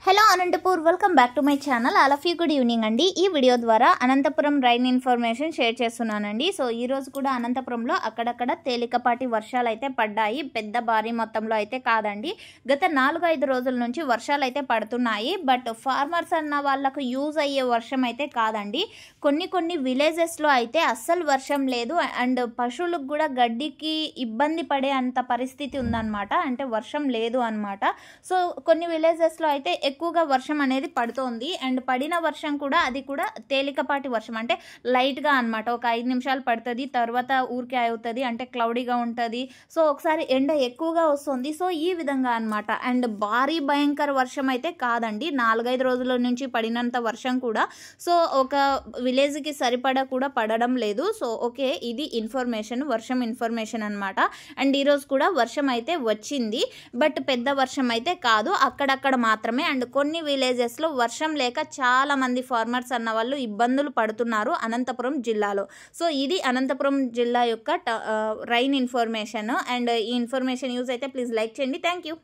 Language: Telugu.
Hello Anantapur, welcome back to my channel. All of you good evening అండి. ఈ వీడియో ద్వారా అనంతపురం రైన్ ఇన్ఫర్మేషన్ షేర్ చేస్తున్నానండి. సో ఈ రోజు కూడా అనంతపురంలో అక్కడక్కడ తేలికపాటి వర్షాలు అయితే పడ్డాయి. పెద్ద భారీ మొత్తంలో అయితే కాదండి. గత 4-5 రోజుల నుంచి వర్షాలు అయితే పడుతున్నాయి. బట్ ఫార్మర్స్ అన్న వాళ్ళకు యూజ్ అయ్యే వర్షం అయితే కాదండి. కొన్ని విలేజెస్లో అయితే అస్సలు వర్షం లేదు. అండ్ పశువులకు కూడా గడ్డికి ఇబ్బంది పడే అంత పరిస్థితి ఉందన్నమాట. అంటే వర్షం లేదు అనమాట. సో కొన్ని విలేజెస్లో అయితే ఎక్కువగా వర్షం అనేది పడుతోంది. అండ్ పడిన వర్షం కూడా అది కూడా తేలికపాటి వర్షం, అంటే లైట్గా అనమాట. ఒక 5 నిమిషాలు పడుతుంది, తర్వాత ఊరికే అవుతుంది, అంటే క్లౌడీగా ఉంటుంది. సో ఒకసారి ఎండ ఎక్కువగా వస్తుంది. సో ఈ విధంగా అనమాట. అండ్ భారీ భయంకర వర్షం అయితే కాదండి. 4-5 రోజుల నుంచి పడినంత వర్షం కూడా సో ఒక విలేజ్కి సరిపడా కూడా పడడం లేదు. సో ఓకే, ఇది ఇన్ఫర్మేషన్, వర్షం ఇన్ఫర్మేషన్ అనమాట. అండ్ ఈరోజు కూడా వర్షం అయితే వచ్చింది, బట్ పెద్ద వర్షం అయితే కాదు, అక్కడక్కడ మాత్రమే. అండ్ కొన్ని విలేజెస్లో వర్షం లేక చాలా మంది ఫార్మర్స్ అన్న వాళ్ళు ఇబ్బందులు పడుతున్నారు అనంతపురం జిల్లాలో. సో ఇది అనంతపురం జిల్లా యొక్క రైన్ ఇన్ఫర్మేషన్. అండ్ ఈ ఇన్ఫర్మేషన్ యూజ్ అయితే ప్లీజ్ లైక్ చేయండి. Thank you.